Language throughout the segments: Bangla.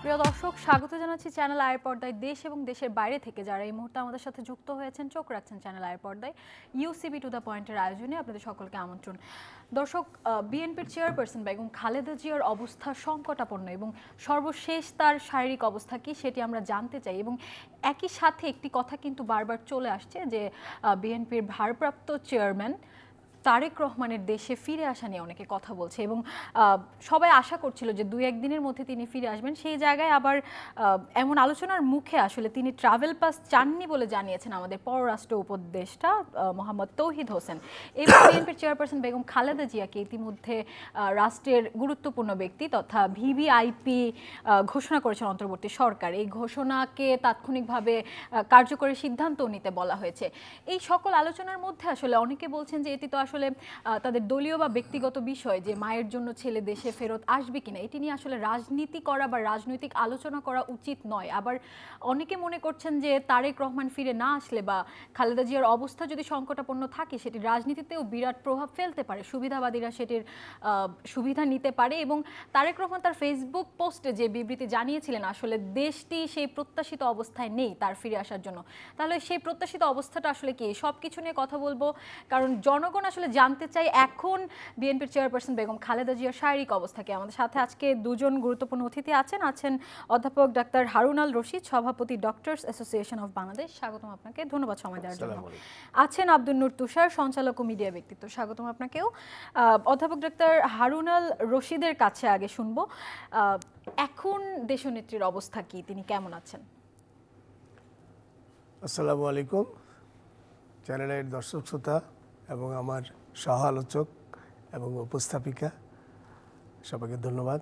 প্রিয় দর্শক, স্বাগত জানাচ্ছি চ্যানেল আয়ের পর্দায়। দেশ এবং দেশের বাইরে থেকে যারা এই মুহূর্তে আমাদের সাথে যুক্ত হয়েছেন, চোখ রাখছেন চ্যানেল আয়ের পর্দায়, ইউসিবি টু দ্য পয়েন্টের আয়োজনে আপনাদের সকলকে আমন্ত্রণ। দর্শক, বিএনপির চেয়ারপারসন বেগম খালেদা জিয়ার অবস্থা সংকটাপন্ন এবং সর্বশেষ তার শারীরিক অবস্থা কি সেটি আমরা জানতে চাই। এবং একই সাথে একটি কথা কিন্তু বারবার চলে আসছে যে বিএনপির ভারপ্রাপ্ত চেয়ারম্যান তারেক রহমানের দেশে ফিরে আসা নিয়ে অনেকে কথা বলছে এবং সবাই আশা করছিল যে 2-1 দিনের মধ্যে তিনি ফিরে আসবেন। সেই জায়গায় আবার এমন আলোচনার মুখে আসলে তিনি ট্রাভেল পাস চাননি বলে জানিয়েছেন আমাদের পররাষ্ট্র উপদেষ্টা মোহাম্মদ তৌহিদ হোসেন। এবং বিএনপির চেয়ারপারসন বেগম খালেদা জিয়াকে ইতিমধ্যে রাষ্ট্রের গুরুত্বপূর্ণ ব্যক্তি তথা ভিভিআইপি ঘোষণা করেছেন অন্তর্বর্তী সরকার। এই ঘোষণাকে তাৎক্ষণিকভাবে কার্যকরী সিদ্ধান্ত নিতে বলা হয়েছে। এই সকল আলোচনার মধ্যে আসলে অনেকে বলছেন যে এটি তো আসলে তাদের দলীয় বা ব্যক্তিগত বিষয় যে মায়ের জন্য ছেলে দেশে ফেরত আসবে কিনা, এটি নিয়ে আসলে রাজনীতি করা বা রাজনৈতিক আলোচনা করা উচিত নয়। আবার অনেকে মনে করছেন যে তারেক রহমান ফিরে না আসলে বা খালেদা জিয়ার অবস্থা যদি সংকটাপন্ন থাকে সেটি রাজনীতিতেও বিরাট প্রভাব ফেলতে পারে, সুবিধাবাদীরা সেটির সুবিধা নিতে পারে। এবং তারেক রহমান তার ফেসবুক পোস্টে যে বিবৃতি জানিয়েছিলেন আসলে দেশটি সেই প্রত্যাশিত অবস্থায় নেই তার ফিরে আসার জন্য। তাহলে সেই প্রত্যাশিত অবস্থাটা আসলে কি, সব কিছু নিয়ে কথা বলবো, কারণ জনগণ আসলে জানতে চাই এখন বিএনপির চেয়ারপারসন বেগম খালেদা জিয়ার শারীরিক অবস্থাকে। আমাদের সাথে আজকে দুজন গুরুত্বপূর্ণ অতিথি আছেন অধ্যাপক ডাক্তার হারুন আল রশিদ, সভাপতি ডক্টরস অ্যাসোসিয়েশন অফ বাংলাদেশ, স্বাগতম আপনাকে, ধন্যবাদ সময় দেওয়ার জন্য। আছেন আব্দুল নূর তুষার, সঞ্চালক ও মিডিয়া ব্যক্তিত্ব, স্বাগতম আপনাকেও। অধ্যাপক ডাক্তার হারুন আল রশিদের কাছে আগে শুনবো, এখন দেশনেত্রীর অবস্থা কি, তিনি কেমন আছেন? আসসালামু আলাইকুম চ্যানেলের দর্শক শ্রোতা এবং আমার সহ আলোচক এবং উপস্থাপিকা, সবাইকে ধন্যবাদ।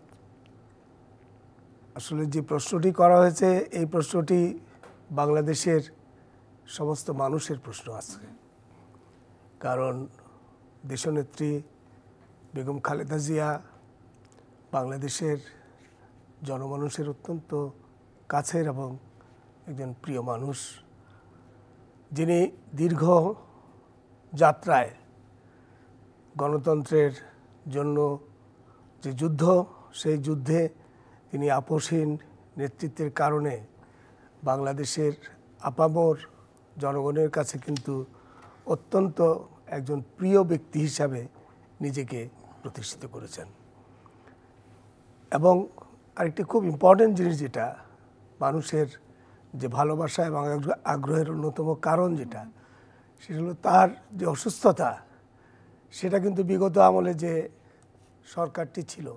আসলে যে প্রশ্নটি করা হয়েছে এই প্রশ্নটি বাংলাদেশের সমস্ত মানুষের প্রশ্ন আছে, কারণ দেশনেত্রী বেগম খালেদা জিয়া বাংলাদেশের জনমানুষের অত্যন্ত কাছের এবং একজন প্রিয় মানুষ, যিনি দীর্ঘ যাত্রায় গণতন্ত্রের জন্য যে যুদ্ধ, সেই যুদ্ধে তিনি আপোষহীন নেতৃত্বের কারণে বাংলাদেশের আপামর জনগণের কাছে কিন্তু অত্যন্ত একজন প্রিয় ব্যক্তি হিসাবে নিজেকে প্রতিষ্ঠিত করেছেন। এবং আরেকটি খুব ইম্পর্টেন্ট জিনিস, যেটা মানুষের যে ভালোবাসা এবং আগ্রহের অন্যতম কারণ যেটা, সেটা হলো তার যে অসুস্থতা, সেটা কিন্তু বিগত আমলে যে সরকারটি ছিল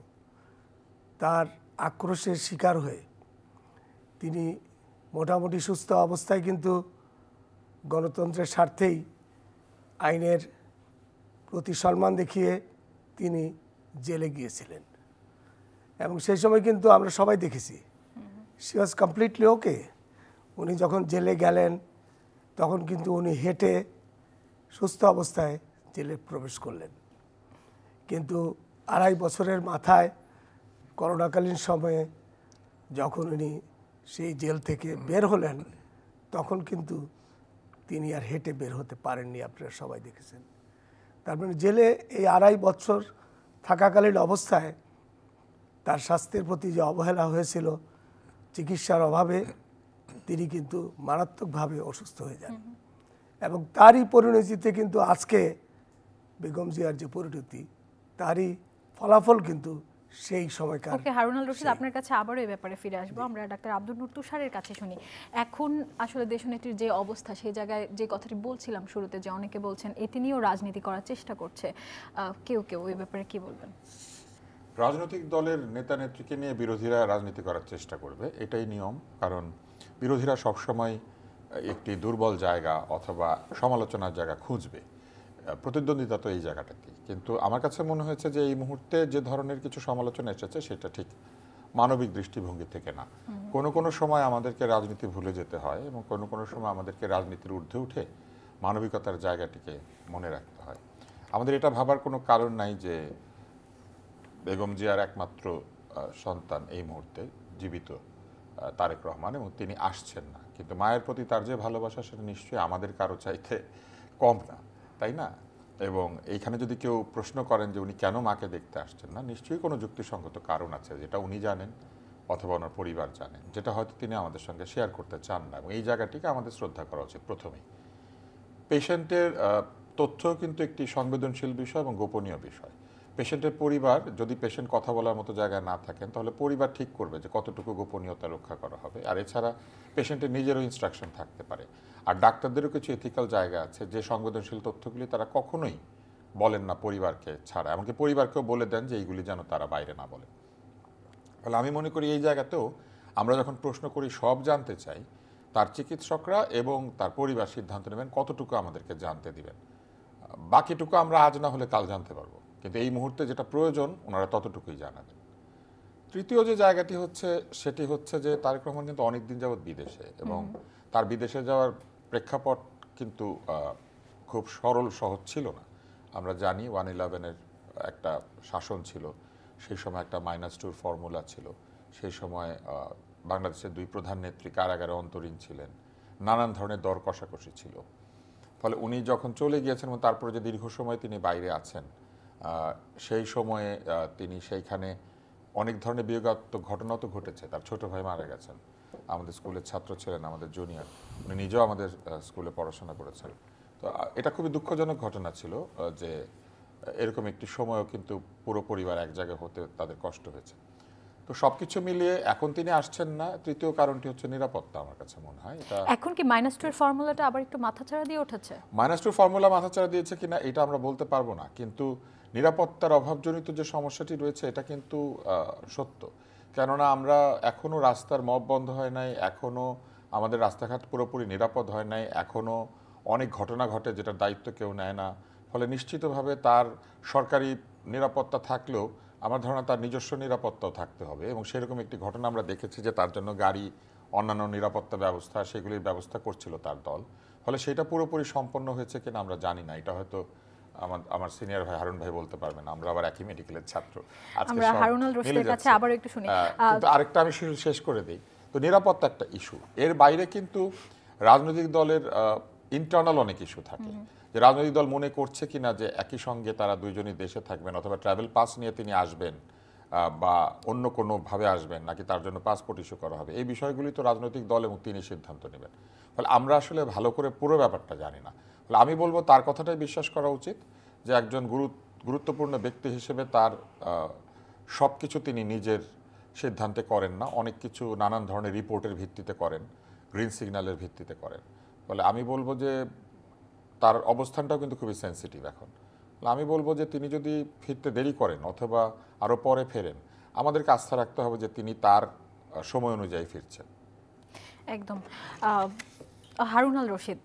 তার আক্রোশের শিকার হয়ে তিনি মোটামুটি সুস্থ অবস্থায় কিন্তু গণতন্ত্রের স্বার্থেই আইনের প্রতি সম্মান দেখিয়ে তিনি জেলে গিয়েছিলেন। এবং সেই সময় কিন্তু আমরা সবাই দেখেছি শি ওয়াজ কমপ্লিটলি ওকে। উনি যখন জেলে গেলেন তখন কিন্তু উনি হেঁটে সুস্থ অবস্থায় জেলে প্রবেশ করলেন। কিন্তু 2.5 বছরের মাথায় করোনাকালীন সময়ে যখন উনি সেই জেল থেকে বের হলেন, তখন কিন্তু তিনি আর হেঁটে বের হতে পারেননি, আপনারা সবাই দেখেছেন। তার মানে জেলে এই 2.5 বছর থাকাকালীন অবস্থায় তার স্বাস্থ্যের প্রতি যে অবহেলা হয়েছিল, চিকিৎসার অভাবে তিনি কিন্তু মারাত্মকভাবে অসুস্থ হয়ে যান। এবং তারই পরিণতিতে কিন্তু আজকে বেগম জিয়ার যে পরিণতি, তারই ফলাফল কিন্তু সেই সময়কার। ওকে হারুন আল রশিদ, আপনার কাছে আবারও এই ব্যাপারে ফিরে আসবো। আমরা ডাক্তার আব্দুল নূর তুষারের কাছে শুনি। এখন আসলে দেশনেত্রীর যে অবস্থা, সেই জায়গায় যে কথাটি বলছিলাম শুরুতে, যে অনেকে বলছেন এটি নিয়েও রাজনীতি করার চেষ্টা করছে, কেউ এই ব্যাপারে কি বলবেন? রাজনৈতিক দলের নেতা নেত্রীকে নিয়ে বিরোধীরা রাজনীতি করার চেষ্টা করবে, এটাই নিয়ম। কারণ বিরোধীরা সবসময় একটি দুর্বল জায়গা অথবা সমালোচনার জায়গা খুঁজবে, প্রতিদ্বন্দ্বিতা তো এই জায়গাটাতেই। কিন্তু আমার কাছে মনে হয়েছে যে এই মুহূর্তে যে ধরনের কিছু সমালোচনা এসেছে সেটা ঠিক মানবিক দৃষ্টিভঙ্গি থেকে না। কোনো সময় আমাদেরকে রাজনীতি ভুলে যেতে হয় এবং কোনো সময় আমাদেরকে রাজনীতির ঊর্ধ্বে উঠে মানবিকতার জায়গাটিকে মনে রাখতে হয়। আমাদের এটা ভাবার কোনো কারণ নাই যে বেগম জিয়ার একমাত্র সন্তান এই মুহূর্তে জীবিত তারেক রহমান, এবং তিনি আসছেন না। কিন্তু মায়ের প্রতি তার যে ভালোবাসা, সেটা নিশ্চয়ই আমাদের কারো চাইতে কম না, তাই না? এবং এইখানে যদি কেউ প্রশ্ন করেন যে উনি কেন মাকে দেখতে আসছেন না, নিশ্চয়ই কোনো যুক্তিসঙ্গত কারণ আছে, যেটা উনি জানেন, অথবা ওনার পরিবার জানেন, যেটা হয়তো তিনি আমাদের সঙ্গে শেয়ার করতে চান না, এবং এই জায়গাটিকে আমাদের শ্রদ্ধা করা উচিত। প্রথমেই পেশেন্টের তথ্য কিন্তু একটি সংবেদনশীল বিষয় এবং গোপনীয় বিষয়। পেশেন্টের পরিবার, যদি পেশেন্ট কথা বলার মতো জায়গায় না থাকেন, তাহলে পরিবার ঠিক করবে যে কতটুকু গোপনীয়তা রক্ষা করা হবে। আর এছাড়া পেশেন্টের নিজেরও ইনস্ট্রাকশন থাকতে পারে। আর ডাক্তারদেরও কিছু এথিক্যাল জায়গা আছে, যে সংবেদনশীল তথ্যগুলি তারা কখনোই বলেন না পরিবারকে ছাড়া, এমনকি পরিবারকেও বলে দেন যে এইগুলি যেন তারা বাইরে না বলে। ফলে আমি মনে করি এই জায়গাতেও আমরা যখন প্রশ্ন করি, সব জানতে চাই, তার চিকিৎসকরা এবং তার পরিবার সিদ্ধান্ত নেবেন কতটুকু আমাদেরকে জানতে দিবেন। বাকিটুকু আমরা আজ না হলে কাল জানতে পারবো, কিন্তু এই মুহূর্তে যেটা প্রয়োজন ওনারা ততটুকুই জানাবেন। তৃতীয় যে জায়গাটি হচ্ছে, সেটি হচ্ছে যে তারেক রহমান কিন্তু অনেকদিন যাবৎ বিদেশে, এবং তার বিদেশে যাওয়ার প্রেক্ষাপট কিন্তু খুব সরল সহজ ছিল না। আমরা জানি 111-এর একটা শাসন ছিল, সেই সময় একটা -2 ফর্মুলা ছিল, সেই সময় বাংলাদেশের 2 প্রধান নেত্রী কারাগারে অন্তরীণ ছিলেন, নানান ধরনের দর কষাকষি ছিল। ফলে উনি যখন চলে গিয়েছেন এবং তারপরে যে দীর্ঘ সময় তিনি বাইরে আছেন, সেই সময়ে তিনি সেইখানে অনেক ধরনের বিয়োগাত্মক ঘটনা তো ঘটেছে। তার ছোট ভাই মারা গেছেন, আমাদের স্কুলের ছাত্র ছিলেন, আমাদের জুনিয়র, উনি নিজেও আমাদের স্কুলে পড়াশোনা করেছেন। তো এটা খুবই দুঃখজনক ঘটনা ছিল যে এরকম একটি সময়ও কিন্তু পুরো পরিবার এক জায়গায় হতে তাদের কষ্ট হয়েছে। তো সবকিছু মিলিয়ে এখন তিনি আসছেন না। তৃতীয় কারণটি হচ্ছে নিরাপত্তা, আমার কাছে মনে হয়। এটা এখন কি -2 এর ফর্মুলাটা আবার একটু মাথাচাড়া দিয়ে উঠেছে? -2 ফর্মুলা মাথাচাড়া দিয়েছে কিনা এটা আমরা বলতে পারবো না, কিন্তু নিরাপত্তার অভাবজনিত যে সমস্যাটি রয়েছে এটা কিন্তু সত্য। কেননা আমরা এখনো রাস্তার মব বন্ধ হয় নাই, এখনো আমাদের রাস্তাঘাট পুরোপুরি নিরাপদ হয় নাই, এখনো অনেক ঘটনা ঘটে যেটার দায়িত্ব কেউ নেয় না। ফলে নিশ্চিতভাবে তার সরকারি নিরাপত্তা থাকলেও আমার ধারণা তার নিজস্ব নিরাপত্তাও থাকতে হবে, এবং সেরকম একটি ঘটনা আমরা দেখেছি যে তার জন্য গাড়ি, অন্যান্য নিরাপত্তা ব্যবস্থা, সেগুলির ব্যবস্থা করছিল তার দল। ফলে সেটা পুরোপুরি সম্পন্ন হয়েছে কিনা আমরা জানি না, এটা হয়তো আমার সিনিয়র ভাই হারুন ভাই বলতে পারবেন। আমরা আবার একই মেডিকেলের ছাত্র, আমরা হারুনুল রশিদের কাছে আবার একটু শুনি। কিন্তু আরেকটা আমি শেষ করে দিই। তো নিরাপত্তা একটা ইস্যু, এর বাইরে কিন্তু রাজনৈতিক দলের ইন্টারনাল অনেক ইস্যু থাকে, যে রাজনৈতিক দল মনে করছে কিনা যে একই সঙ্গে তারা দুইজনই দেশে থাকবেন, অথবা ট্রাভেল পাস নিয়ে তিনি আসবেন, বা অন্য কোনোভাবে আসবেন, নাকি তার জন্য পাসপোর্ট ইস্যু করা হবে। এই বিষয়গুলি তো রাজনৈতিক দল এবং তিনি সিদ্ধান্ত নেবেন। ফলে আমরা আসলে ভালো করে পুরো ব্যাপারটা জানি না। ফলে আমি বলবো তার কথাটাই বিশ্বাস করা উচিত, যে একজন গুরুত্বপূর্ণ ব্যক্তি হিসেবে তার সব কিছু তিনি নিজের সিদ্ধান্তে করেন না, অনেক কিছু নানান ধরনের রিপোর্টের ভিত্তিতে করেন, গ্রিন সিগন্যালের ভিত্তিতে করেন। ফলে আমি বলবো যে তার অবস্থানটাও কিন্তু খুবই সেন্সিটিভ এখন। আমি বলবো যে তিনি যদি ফিরতে দেরি করেন অথবা আরও পরে ফেরেন, আমাদেরকে আস্থা রাখতে হবে যে তিনি তার সময় অনুযায়ী ফিরছেন। একদম। হারুনুল রশিদ,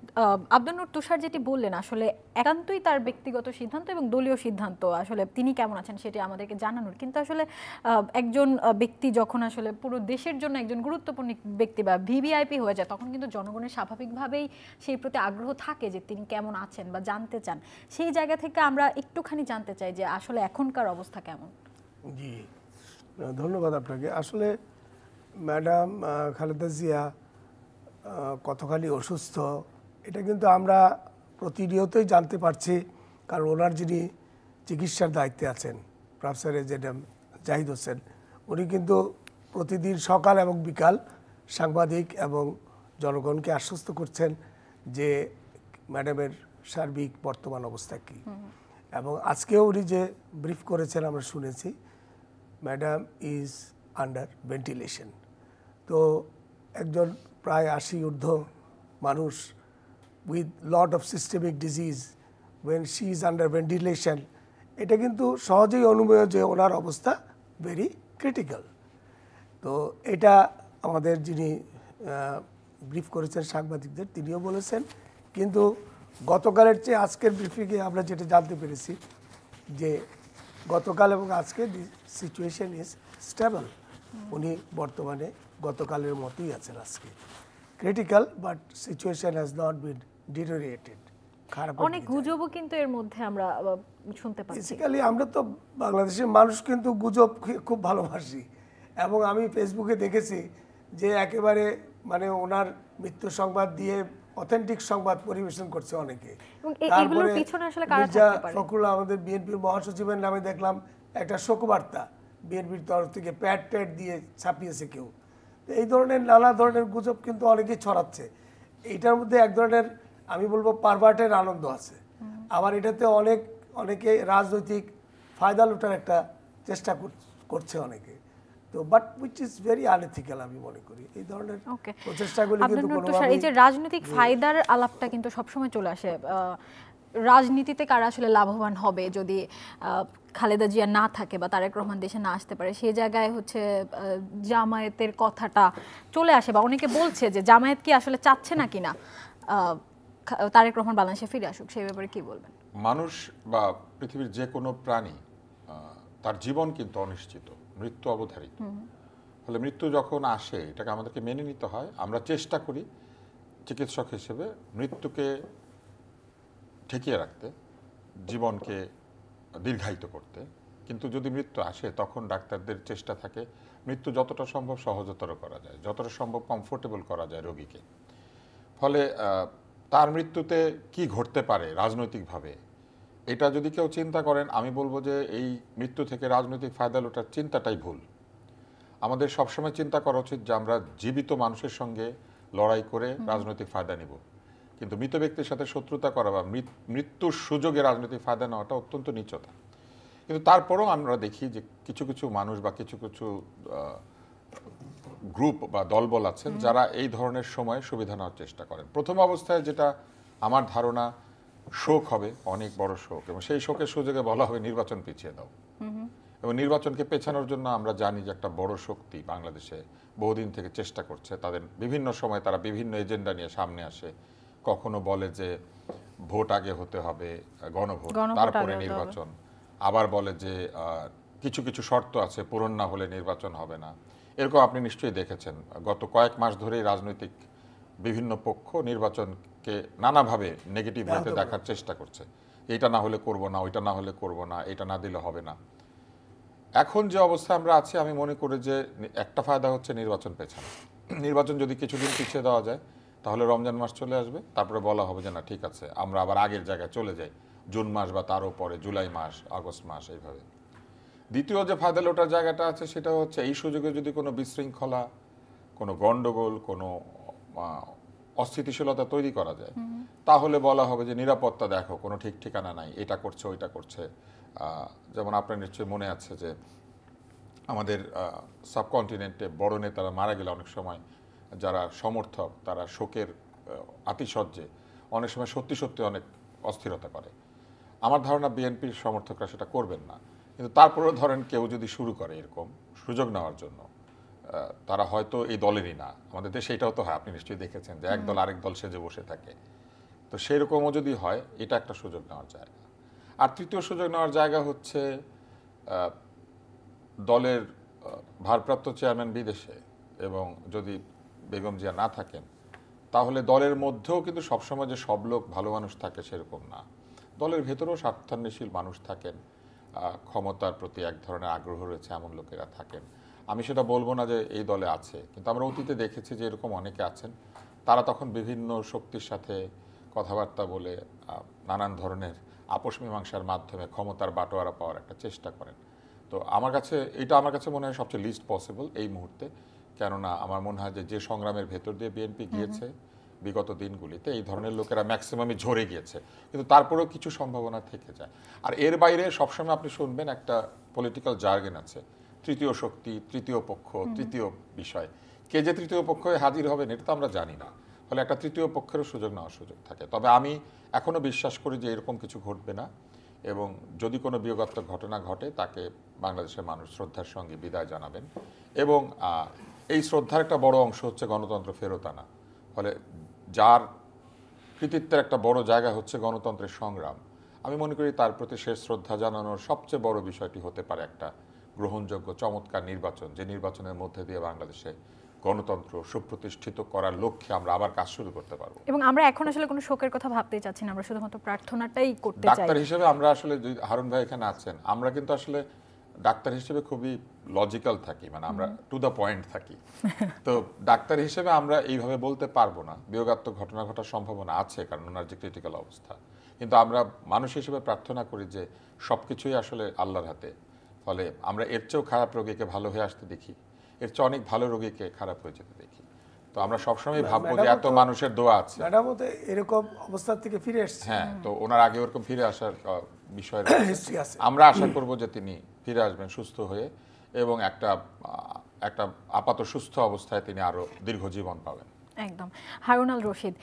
আব্দুল নূর তুষার যেটি বললেন, আসলে একান্তই তার ব্যক্তিগত সিদ্ধান্ত এবং দলীয় সিদ্ধান্ত, আসলে তিনি কেমন আছেন সেটি আমাদেরকে জানানোর। কিন্তু আসলে একজন ব্যক্তি যখন আসলে পুরো দেশের জন্য একজন গুরুত্বপূর্ণ ব্যক্তি বা ভিভিআইপি হয়ে যায়, তখন কিন্তু জনগণের স্বাভাবিকভাবেই সেই প্রতি আগ্রহ থাকে যে তিনি কেমন আছেন বা জানতে চান। সেই জায়গা থেকে আমরা একটুখানি জানতে চাই যে আসলে এখনকার অবস্থা কেমন। জি, ধন্যবাদ আপনাকে। আসলে ম্যাডাম খালেদা জিয়া কতখানি অসুস্থ এটা কিন্তু আমরা প্রতিনিয়তই জানতে পারছি, কারণ ওনার যিনি চিকিৎসার দায়িত্বে আছেন প্রফেসর এজেডএম জাহিদ হোসেন, উনি কিন্তু প্রতিদিন সকাল এবং বিকাল সাংবাদিক এবং জনগণকে আশ্বস্ত করছেন যে ম্যাডামের সার্বিক বর্তমান অবস্থা কী। এবং আজকেও উনি যে ব্রিফ করেছেন আমরা শুনেছি, ম্যাডাম ইজ আন্ডার ভেন্টিলেশন। তো একজন প্রায় 80 ঊর্ধ্ব মানুষ with lot of systemic disease when she is under ventilation, এটা কিন্তু সহজেই অনুমেয় যে ওনার অবস্থা ভেরি ক্রিটিক্যাল। তো এটা আমাদের যিনি ব্রিফ করেছেন সাংবাদিকদের, তিনিও বলেছেন। কিন্তু গতকালের চেয়ে আজকের ব্রিফিংয়ে আমরা যেটা জানতে পেরেছি যে গতকাল এবং আজকে দি সিচুয়েশন ইজ স্টেবল। উনি বর্তমানে গতকালের মতোই আছেন আজকে। Critical but situation has not been deteriorated. অনেক গুজবও কিন্তু এর মধ্যে আমরা শুনতে পাচ্ছি। বেসিক্যালি আমরা তো বাংলাদেশের মানুষ কিন্তু গুজব খুব ভালোবাসি, এবং আমি ফেসবুকে দেখেছি যে একেবারে মানে ওনার মৃত্যু সংবাদ দিয়ে অথেন্টিক সংবাদ পরিবেশন করছে অনেকে। এগুলোর পিছনে আসলে কারা থাকতে পারে? ফখরুল আমাদের বিএনপির মহাসচিবের নামে দেখলাম একটা শোকবার্তা বিএনপির তরফ থেকে প্যাড ট্যাড দিয়ে ছাপিয়েছে কেউ। তো এই ধরনের নানা ধরনের গুজব কিন্তু অনেকেই ছড়াচ্ছে। এইটার মধ্যে এক ধরনের আমি বলবো পারভার্টের আনন্দ আছে, আবার এটাতে অনেকে রাজনৈতিক ফায়দা লুটার একটা চেষ্টা করছে অনেকে। তো but which is very unethical আমি মনে করি এই ধরনের প্রচেষ্টাগুলি কিন্তু এই যে রাজনৈতিক ফায়দার আলাপটা কিন্তু সবসময় চলে আসে। রাজনীতিতে কারা আসলে লাভবান হবে যদি খালেদা জিয়া না থাকে বা তারেক রহমান দেশে না আসতে পারে, সেই জায়গায় হচ্ছে জামায়াতের কথাটা চলে আসে, বা অনেকে বলছে যে জামায়াত কি আসলে চাচ্ছে না কিনা তারেক রহমান বাংলাদেশে ফিরে আসুক, সেই ব্যাপারে কি বলবেন? মানুষ বা পৃথিবীর যে কোনো প্রাণী তার জীবন কিন্তু অনিশ্চিত, মৃত্যু অবধারিত। ফলে মৃত্যু যখন আসে এটাকে আমাদেরকে মেনে নিতে হয়। আমরা চেষ্টা করি চিকিৎসক হিসেবে মৃত্যুকে ঠেকিয়ে রাখতে, জীবনকে দীর্ঘায়িত করতে। কিন্তু যদি মৃত্যু আসে তখন ডাক্তারদের চেষ্টা থাকে মৃত্যু যতটা সম্ভব সহজতর করা যায়, যতটা সম্ভব কমফোর্টেবল করা যায় রোগীকে। ফলে তার মৃত্যুতে কি ঘটতে পারে রাজনৈতিকভাবে, এটা যদি কেউ চিন্তা করেন, আমি বলবো যে এই মৃত্যু থেকে রাজনৈতিক ফায়দা লোটার চিন্তাটাই ভুল। আমাদের সবসময় চিন্তা করা উচিত যে আমরা জীবিত মানুষের সঙ্গে লড়াই করে রাজনৈতিক ফায়দা নিব, কিন্তু মৃত ব্যক্তির সাথে শত্রুতা করা বা মৃত্যুর সুযোগে রাজনৈতিক ফায়দা নেওয়াটা অত্যন্ত নীচতা। কিন্তু তারপরেও আমরা দেখি যে কিছু কিছু মানুষ বা কিছু কিছু গ্রুপ বা দলবল আছেন যারা এই ধরনের সময়ে সুবিধা নেওয়ার চেষ্টা করেন। প্রথম অবস্থায় যেটা আমার ধারণা, শোক হবে, অনেক বড় শোক, এবং সেই শোকের সুযোগে বলা হবে নির্বাচন পিছিয়ে দাও। এবং নির্বাচনকে পেছানোর জন্য আমরা জানি যে একটা বড় শক্তি বাংলাদেশে বহুদিন থেকে চেষ্টা করছে। তাদের বিভিন্ন সময় তারা বিভিন্ন এজেন্ডা নিয়ে সামনে আসে। কখনো বলে যে ভোট আগে হতে হবে, গণভোট, তারপরে নির্বাচন। আবার বলে যে কিছু কিছু শর্ত আছে, পূরণ না হলে নির্বাচন হবে না। এরকম আপনি নিশ্চয়ই দেখেছেন গত কয়েক মাস ধরেই রাজনৈতিক বিভিন্ন পক্ষ নির্বাচনকে নানাভাবে নেগেটিভ ওয়েতে দেখার চেষ্টা করছে। এইটা না হলে করব না, ওইটা না হলে করব না, এটা না দিলে হবে না। এখন যে অবস্থা আমরা আছি, আমি মনে করি যে একটা ফায়দা হচ্ছে নির্বাচন পেছানো। নির্বাচন যদি কিছুদিন পিছিয়ে দেওয়া যায় তাহলে রমজান মাস চলে আসবে, তারপরে বলা হবে যে না ঠিক আছে আমরা আবার আগের জায়গায় চলে যাই, জুন মাস বা তারও পরে জুলাই মাস, আগস্ট মাস, এইভাবে। দ্বিতীয় যে ফায়দা লোটার জায়গাটা আছে সেটা হচ্ছে এই সুযোগে যদি কোনো বিশৃঙ্খলা, কোনো গণ্ডগোল, কোনো অস্থিতিশীলতা তৈরি করা যায়, তাহলে বলা হবে যে নিরাপত্তা দেখো, কোনো ঠিক ঠিকানা নাই, এটা করছে ওইটা করছে। যেমন আপনার নিশ্চয়ই মনে আছে যে আমাদের সাবকন্টিনেন্টে বড় নেতারা মারা গেলে অনেক সময় যারা সমর্থক তারা শোকের আতিশয্যে অনেক সময় সত্যি সত্যি অনেক অস্থিরতা করে। আমার ধারণা বিএনপির সমর্থকরা সেটা করবেন না, কিন্তু তারপরেও ধরেন কেউ যদি শুরু করে এরকম সুযোগ নেওয়ার জন্য, তারা হয়তো এই দলেরই না। আমাদের দেশে এটাও তো হয়, আপনি নিশ্চয়ই দেখেছেন যে এক দল আরেক দল সেজে বসে থাকে। তো সেরকমও যদি হয়, এটা একটা সুযোগ নেওয়ার জায়গা। আর তৃতীয় সুযোগ নেওয়ার জায়গা হচ্ছে দলের ভারপ্রাপ্ত চেয়ারম্যান বিদেশে, এবং যদি বেগম জিয়া না থাকেন তাহলে দলের মধ্যেও কিন্তু সবসময় যে সব লোক ভালো মানুষ থাকে সেরকম না। দলের ভেতরেও স্বার্থান্বেষী মানুষ থাকেন, ক্ষমতার প্রতি এক ধরনের আগ্রহ রয়েছে এমন লোকেরা থাকেন। আমি সেটা বলবো না যে এই দলে আছে, কিন্তু আমরা অতীতে দেখেছি যে এরকম অনেকে আছেন। তারা তখন বিভিন্ন শক্তির সাথে কথাবার্তা বলে নানান ধরনের আপোষ মীমাংসার মাধ্যমে ক্ষমতার বাটোয়ারা পাওয়ার একটা চেষ্টা করেন। তো আমার কাছে মনে হয় সবচেয়ে লিস্ট পসিবল এই মুহূর্তে। কেননা আমার মনে হয় যে সংগ্রামের ভেতর দিয়ে বিএনপি গিয়েছে বিগত দিনগুলিতে, এই ধরনের লোকেরা ম্যাক্সিমামই ঝরে গিয়েছে, কিন্তু তারপরেও কিছু সম্ভাবনা থেকে যায়। আর এর বাইরে সবসময় আপনি শুনবেন একটা পলিটিক্যাল জার্গেন আছে, তৃতীয় শক্তি, তৃতীয় পক্ষ, তৃতীয় বিষয়। কে যে তৃতীয় পক্ষ হয়ে হাজির হবেন এটা তো আমরা জানি না। ফলে একটা তৃতীয় পক্ষেরও সুযোগ নেওয়ার সুযোগ থাকে। তবে আমি এখনো বিশ্বাস করি যে এরকম কিছু ঘটবে না, এবং যদি কোনো বিয়োগাত্মক ঘটনা ঘটে তাকে বাংলাদেশের মানুষ শ্রদ্ধার সঙ্গে বিদায় জানাবেন। এবং এই শ্রদ্ধার একটা বড় অংশ হচ্ছে গণতন্ত্র ফেরত আনা। ফলে যার কৃতিত্বের একটা বড় জায়গা হচ্ছে গণতন্ত্রের সংগ্রাম, আমি মনে করি তার প্রতি শেষ শ্রদ্ধা জানানোর সবচেয়ে বড় বিষয়টি হতে পারে একটা গ্রহণযোগ্য চমৎকার নির্বাচন, যে নির্বাচনের মধ্যে দিয়ে বাংলাদেশে গণতন্ত্র সুপ্রতিষ্ঠিত করার লক্ষ্যে আমরা আবার কাজ শুরু করতে পারবো। এবং আমরা এখন আসলে কোনো শোকের কথা ভাবতেই চাচ্ছি না, আমরা শুধুমাত্র প্রার্থনাটাই করতে চাই। ডাক্তার হিসেবে আমরা আসলে, হারুন ভাই এখানে আছেন, আমরা কিন্তু আসলে ডাক্তার হিসেবে খুবই লজিক্যাল থাকি, মানে আমরা টু দ্য পয়েন্ট থাকি। তো ডাক্তার হিসেবে আমরা এইভাবে বলতে পারবো না, বিয়োগাত্মক ঘটনা ঘটার সম্ভাবনা আছে কারণ ওনার যে ক্রিটিক্যাল অবস্থা। কিন্তু আমরা মানুষ হিসেবে প্রার্থনা করি যে সবকিছুই আসলে আল্লাহর হাতে, ফলে আমরা এর চেয়েও খারাপ রোগীকে ভালো হয়ে আসতে দেখি, এর চেয়ে অনেক ভালো রোগীকে খারাপ হয়ে যেতে দেখি। তো আমরা সবসময় ভাববো যে এত মানুষের দোয়া আছে, ম্যাডামও তো এরকম অবস্থা থেকে ফিরে এসেছে। হ্যাঁ, তো ওনার আগে ওরকম ফিরে আসার বিষয় হিস্ট্রি আছে। আমরা আশা করব যে তিনি ফিরে আসবেন সুস্থ হয়ে এবং একটা আপাত সুস্থ অবস্থায় তিনি আরো দীর্ঘ জীবন পাবেন। একদম। হারুন আল রশিদ,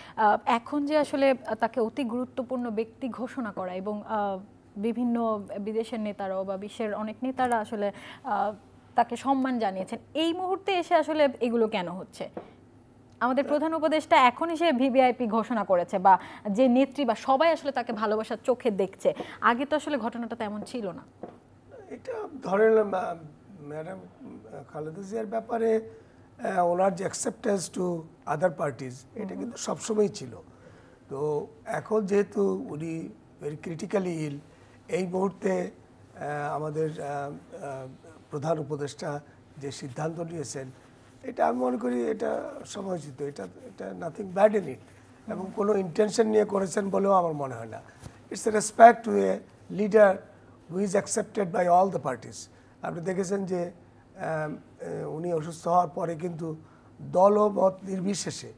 এখন যে আসলে তাকে অতি গুরুত্বপূর্ণ ব্যক্তি ঘোষণা করা এবং বিভিন্ন বিদেশের নেতারাও বা বিশ্বের অনেক নেতারা আসলে তাকে সম্মান জানিয়েছেন, এই মুহূর্তে এসে আসলে এগুলো কেন হচ্ছে? আমাদের প্রধান উপদেষ্টা এখন এসে ভিভিআইপি ঘোষণা করেছে, বা যে নেত্রী বা সবাই আসলে তাকে ভালোবাসার চোখে দেখছে, আগে তো আসলে ঘটনাটা তেমন ছিল না। এটা ধরেন ম্যাডাম খালেদা জিয়ার ব্যাপারে ওনার যে অ্যাকসেপ্টেন্স টু আদার পার্টিজ, এটা কিন্তু সবসময়ই ছিল। তো এখন যেহেতু উনি ভেরি ক্রিটিক্যালি ইল, এই মুহূর্তে আমাদের প্রধান উপদেষ্টা যে সিদ্ধান্ত নিয়েছেন, এটা আমি মনে করি এটা সময়োচিত। এটা নাথিং ব্যাড ইন ইট, এবং কোনো ইন্টেনশন নিয়ে করেছেন বলেও আমার মনে হয় না। It's a respect to a leader who is accepted by all the parties. আপনি দেখেছেন যে উনি অসুস্থ হওয়ার পরে কিন্তু দল ও মত নির্বিশেষে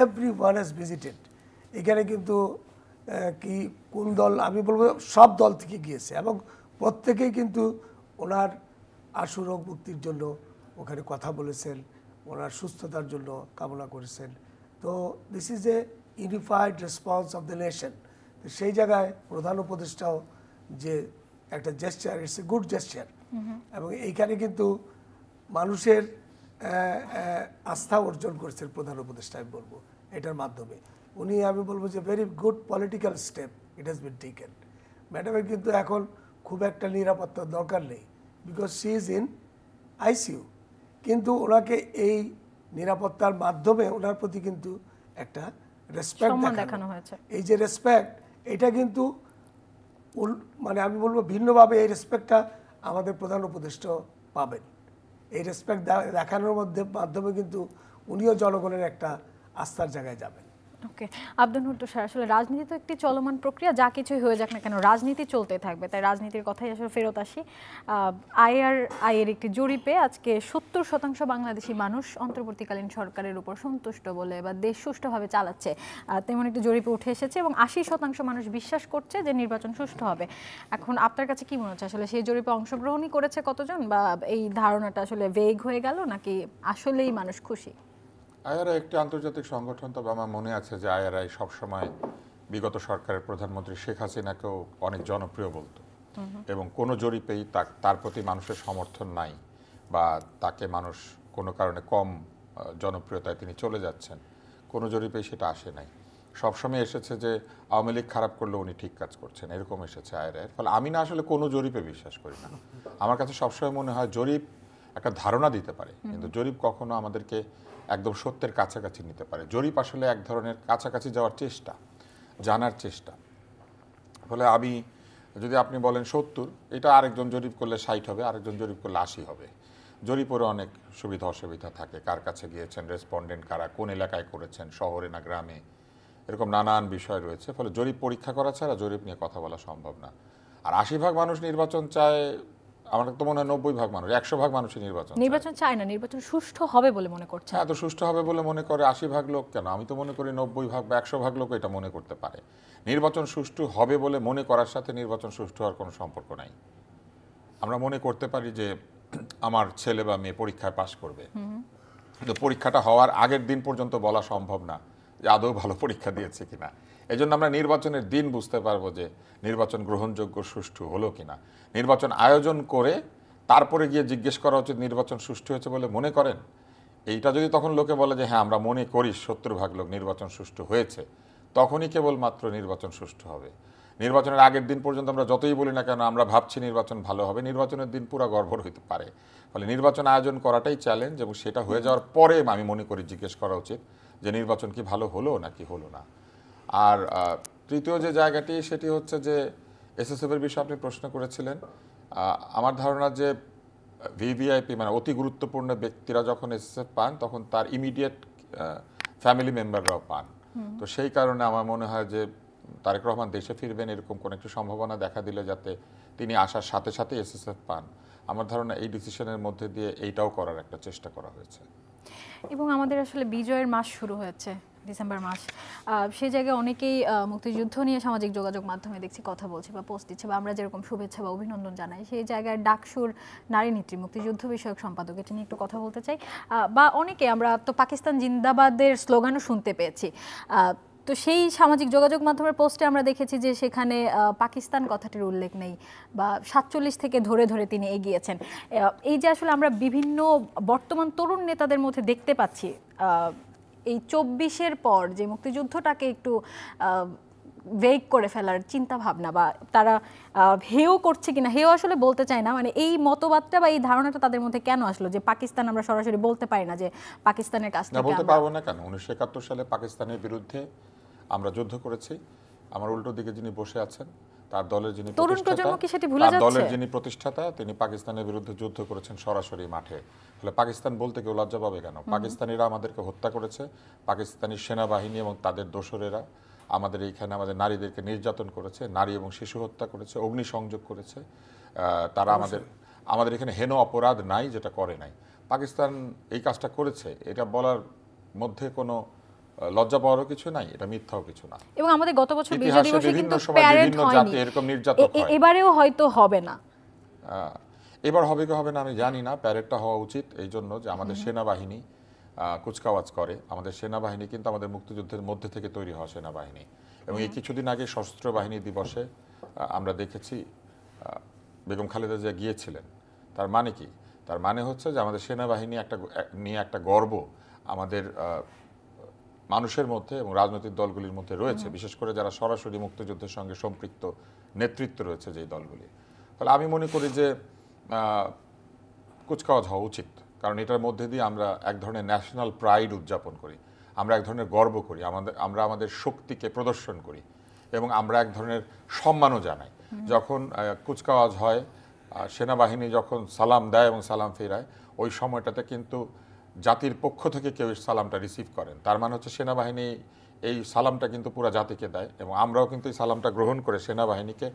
এভরি ওয়ান হ্যাজ ভিজিটেড। এখানে কিন্তু কি কোন দল, আমি বলবো সব দল থেকে গিয়েছে, এবং প্রত্যেকেই কিন্তু ওনার আশু রোগ মুক্তির জন্য ওখানে কথা বলেছেন, ওনার সুস্থতার জন্য কামনা করেছেন। তো this is a unified response of the nation. তো সেই জায়গায় প্রধান উপদেষ্টাও যে একটা gesture, it's a good gesture, এবং এইখানে কিন্তু মানুষের আস্থা অর্জন করেছেন প্রধান উপদেষ্টা। আমি বলবো এটার মাধ্যমে উনি, আমি বলবো যে very good political step it has been taken. ম্যাডামের কিন্তু এখন খুব একটা নিরাপত্তার দরকার নেই, because she is in ICU, কিন্তু ওনাকে এই নিরাপত্তার মাধ্যমে ওনার প্রতি কিন্তু একটা রেসপেক্ট দেখানো হয়েছে। এই যে রেসপেক্ট, এটা কিন্তু মানে আমি বলবো ভিন্নভাবে এই রেসপেক্টটা আমাদের প্রধান উপদেষ্টা পাবেন। এই রেসপেক্ট দেখানোর মাধ্যমে কিন্তু উনিও জনগণের একটা আস্থার জায়গায় যাবেন। ওকে, আব্দুল নুর তুষার, আসলে রাজনীতি তো একটি চলমান প্রক্রিয়া, যা কিছুই হয়ে যাক না কেন রাজনীতি চলতে থাকবে। তাই রাজনীতির কথাই আসলে ফেরত আসি। আইআরআই-এর একটি জরিপে আজকে 70% বাংলাদেশি মানুষ অন্তর্বর্তীকালীন সরকারের উপর সন্তুষ্ট বলে বা দেশ সুষ্ঠুভাবে চালাচ্ছে তেমন একটি জরিপে উঠে এসেছে, এবং 80% মানুষ বিশ্বাস করছে যে নির্বাচন সুষ্ঠু হবে। এখন আপনার কাছে কি মনে হচ্ছে, আসলে সেই জরিপে অংশগ্রহণই করেছে কতজন, বা এই ধারণাটা আসলে ভেগ হয়ে গেল, নাকি আসলেই মানুষ খুশি? আইআরআই একটি আন্তর্জাতিক সংগঠন, তবে আমার মনে আছে যে আইআরআই সবসময় বিগত সরকারের প্রধানমন্ত্রী শেখ হাসিনাকেও অনেক জনপ্রিয় বলতো, এবং কোনো জরিপেই তার প্রতি মানুষের সমর্থন নাই, বা তাকে মানুষ কোনো কারণে কম জনপ্রিয়তায় তিনি চলে যাচ্ছেন, কোনো জরিপেই সেটা আসে নাই। সবসময় এসেছে যে আওয়ামী লীগ খারাপ করলে উনি ঠিক কাজ করছেন, এরকম এসেছে আইআরআইয়ের। ফলে আমি না আসলে কোনো জরিপে বিশ্বাস করি না। আমার কাছে সবসময় মনে হয় জরিপ একটা ধারণা দিতে পারে, কিন্তু জরিপ কখনো আমাদেরকে একদম সত্যের কাছাকাছি নিতে পারে। জরিপ আসলে এক ধরনের কাছাকাছি যাওয়ার চেষ্টা, জানার চেষ্টা। ফলে আমি যদি আপনি বলেন 70, এটা আরেকজন জরিপ করলে 60 হবে, আরেকজন জরিপ করলে 80 হবে। জরিপেরও অনেক সুবিধা অসুবিধা থাকে, কার কাছে গিয়েছেন, রেসপন্ডেন্ট কারা, কোন এলাকায় করেছেন, শহরে না গ্রামে, এরকম নানান বিষয় রয়েছে। ফলে জরিপ পরীক্ষা করা ছাড়া জরিপ নিয়ে কথা বলা সম্ভব না। আর 80% মানুষ নির্বাচন চায়, আমার তো মনে হয় 90% মানুষ, 100% মানুষই নির্বাচন চায় না, নির্বাচন সুষ্ঠু হবে বলে মনে করছে। হ্যাঁ, তো সুষ্ঠু হবে বলে মনে করে 80% লোক কেন? আমি তো মনে করি 90% বা 100% লোক এটা মনে করতে পারে। নির্বাচন সুষ্ঠু হবে বলে মনে করার সাথে নির্বাচন সুষ্ঠু হওয়ার কোনো সম্পর্ক নাই। আমরা মনে করতে পারি যে আমার ছেলে বা মেয়ে পরীক্ষায় পাশ করবে, কিন্তু পরীক্ষাটা হওয়ার আগের দিন পর্যন্ত বলা সম্ভব না যে আদৌ ভালো পরীক্ষা দিয়েছে কিনা। এই জন্য আমরা নির্বাচনের দিন বুঝতে পারবো যে নির্বাচন গ্রহণযোগ্য সুষ্ঠু হলো কিনা। নির্বাচন আয়োজন করে তারপরে গিয়ে জিজ্ঞেস করা উচিত নির্বাচন সুষ্ঠু হয়েছে বলে মনে করেন। এইটা যদি তখন লোকে বলে যে হ্যাঁ আমরা মনে করি 70% লোক নির্বাচন সুষ্ঠু হয়েছে, তখনই কেবলমাত্র নির্বাচন সুষ্ঠু হবে। নির্বাচনের আগের দিন পর্যন্ত আমরা যতই বলি না কেন আমরা ভাবছি নির্বাচন ভালো হবে, নির্বাচনের দিন পুরো গড়বড় হইতে পারে। ফলে নির্বাচন আয়োজন করাটাই চ্যালেঞ্জ, এবং সেটা হয়ে যাওয়ার পরে আমি মনে করি জিজ্ঞেস করা উচিত যে নির্বাচন কি ভালো হলো নাকি হলো না। আর তৃতীয় যে জায়গাটি, সেটি হচ্ছে যে এসএসএফের বিষয়ে আপনি প্রশ্ন করেছিলেন। আমার ধারণা যে ভিভিআইপি মানে অতি গুরুত্বপূর্ণ ব্যক্তিরা যখন এসএসএফ পান, তখন তার ইমিডিয়েট ফ্যামিলি মেম্বাররাও পান। তো সেই কারণে আমার মনে হয় যে তারেক রহমান দেশে ফিরবেন এরকম কোনো একটি সম্ভাবনা দেখা দিলে যাতে তিনি আসার সাথে সাথে এসএসএফ পান। আমার ধারণা এই ডিসিশনের মধ্যে দিয়ে এইটাও করার একটা চেষ্টা করা হয়েছে। এবং আমাদের আসলে বিজয়ের মাস শুরু হয়েছে, ডিসেম্বর মাস। সেই জায়গায় অনেকেই মুক্তিযুদ্ধ নিয়ে সামাজিক যোগাযোগ মাধ্যমে দেখছি কথা বলছে বা পোস্ট দিচ্ছে, বা আমরা যেরকম শুভেচ্ছা বা অভিনন্দন জানাই, সেই জায়গায় ডাকসুর নারী নেত্রী মুক্তিযুদ্ধ বিষয়ক সম্পাদক, এটা নিয়ে একটু কথা বলতে চাই। বা অনেকে আমরা তো পাকিস্তান জিন্দাবাদের স্লোগানও শুনতে পেয়েছি। তো সেই সামাজিক যোগাযোগ মাধ্যমের পোস্টে আমরা দেখেছি যে সেখানে পাকিস্তান কথাটির উল্লেখ নেই, বা 47 থেকে ধরে ধরে তিনি এগিয়েছেন। এই যে আসলে আমরা বিভিন্ন বর্তমান তরুণ নেতাদের মধ্যে দেখতে পাচ্ছি এই 24-এর পর যে মুক্তিযুদ্ধটাকে একটু ভেগ করে ফেলার চিন্তা ভাবনা, বা তারা হেয় করছে কিনা, হেয় আসলে বলতে চায় না, মানে এই মতবাদটা বা এই ধারণাটা তাদের মধ্যে কেন আসলো যে পাকিস্তান আমরা সরাসরি বলতে পারি না যে পাকিস্তানের কাছ থেকে বলতে পারবো না কেন? 1971 সালে পাকিস্তানের বিরুদ্ধে আমরা যুদ্ধ করেছি। আমার উল্টো দিকে যিনি বসে আছেন, তার দলের যিনি প্রতিষ্ঠাতা, তিনি পাকিস্তানের বিরুদ্ধে যুদ্ধ করেছেন সরাসরি মাঠে। তাহলে পাকিস্তান বলতে কেউ লজ্জা পাবে কেন? পাকিস্তানিরা আমাদেরকে হত্যা করেছে, পাকিস্তানি সেনাবাহিনী এবং তাদের দোসরেরা আমাদের এইখানে আমাদের নারীদেরকে নির্যাতন করেছে, নারী এবং শিশু হত্যা করেছে, অগ্নিসংযোগ করেছে। তারা আমাদের এখানে হেন অপরাধ নাই যেটা করে নাই। পাকিস্তান এই কাজটা করেছে, এটা বলার মধ্যে কোনো লজ্জা পাওয়ারও কিছু নাই, এটা মিথ্যাও কিছু না। এবং আমাদের গত বছর বিজয় দিবসে কিন্তু প্যারেড হয়নি, এরকম নির্যাতন হয়, এবারেও হয়তো হবে না। এবার হবে কি হবে না আমি জানি না। প্যারেডটা হওয়া উচিত এই জন্য যে আমাদের সেনাবাহিনী কুচকাওয়াজ করে। আমাদের সেনাবাহিনী কিন্তু আমাদের মুক্তিযুদ্ধের মধ্যে থেকে তৈরি হওয়া সেনাবাহিনী। এবং এই কিছুদিন আগে সশস্ত্র বাহিনী দিবসে আমরা দেখেছি বেগম খালেদা জিয়া গিয়েছিলেন। তার মানে কি? তার মানে হচ্ছে যে আমাদের সেনাবাহিনী নিয়ে একটা গর্ব আমাদের মানুষের মধ্যে এবং রাজনৈতিক দলগুলির মধ্যে রয়েছে, বিশেষ করে যারা সরাসরি মুক্তিযুদ্ধের সঙ্গে সম্পৃক্ত নেতৃত্ব রয়েছে যেই দলগুলি। ফলে আমি মনে করি যে কুচকাওয়াজ হওয়া উচিত, কারণ এটার মধ্যে দিয়ে আমরা এক ধরনের ন্যাশনাল প্রাইড উদযাপন করি, আমরা এক ধরনের গর্ব করি, আমরা আমাদের শক্তিকে প্রদর্শন করি এবং আমরা এক ধরনের সম্মানও জানাই। যখন কুচকাওয়াজ হয়, সেনাবাহিনী যখন সালাম দেয় এবং সালাম ফেরায়, ওই সময়টাতে কিন্তু জাতির পক্ষ থেকে কেউ সালামটা রিসিভ করেন। তার মানে হচ্ছে সেনাবাহিনী এই সালামটা কিন্তু পুরো জাতিকে দেয়, এবং আমরাও কিন্তু এই সালামটা গ্রহণ করে সেনাবাহিনীকে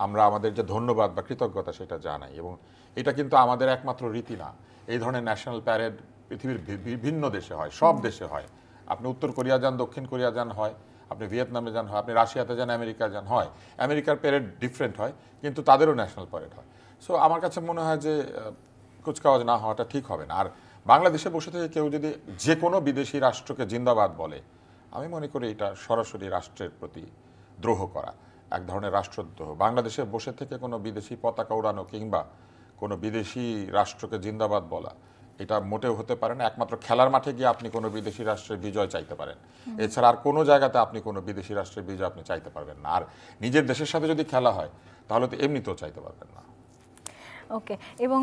আমরা আমাদের যে ধন্যবাদ বা কৃতজ্ঞতা সেটা জানাই। এবং এটা কিন্তু আমাদের একমাত্র রীতি না। এই ধরনের ন্যাশনাল প্যারেড পৃথিবীর বিভিন্ন দেশে হয়, সব দেশে হয়। আপনি উত্তর কোরিয়া যান, দক্ষিণ কোরিয়া যান হয়, আপনি ভিয়েতনামে যান হয়, আপনি রাশিয়াতে যান, আমেরিকা যান হয়। আমেরিকার প্যারেড ডিফারেন্ট হয়, কিন্তু তাদেরও ন্যাশনাল প্যারেড হয়। সো আমার কাছে মনে হয় যে কুচকাওয়াজ না হওয়াটা ঠিক হবে না। আর বাংলাদেশে বসে থেকে কেউ যদি যে কোনো বিদেশি রাষ্ট্রকে জিন্দাবাদ বলে, আমি মনে করি এটা সরাসরি রাষ্ট্রের প্রতি দ্রোহ করা, এক ধরনের রাষ্ট্রদ্রোহ। বাংলাদেশে বসে থেকে কোনো বিদেশি পতাকা উড়ানো কিংবা কোনো বিদেশি রাষ্ট্রকে জিন্দাবাদ বলা, এটা মোটেও হতে পারে না। একমাত্র খেলার মাঠে গিয়ে আপনি কোনো বিদেশি রাষ্ট্রের বিজয় চাইতে পারেন, এছাড়া আর কোনো জায়গাতে আপনি কোনো বিদেশি রাষ্ট্রের বিজয় আপনি চাইতে পারবেন না। আর নিজের দেশের সাথে যদি খেলা হয় তাহলে তো এমনিতেও চাইতে পারবেন না। ওকে। এবং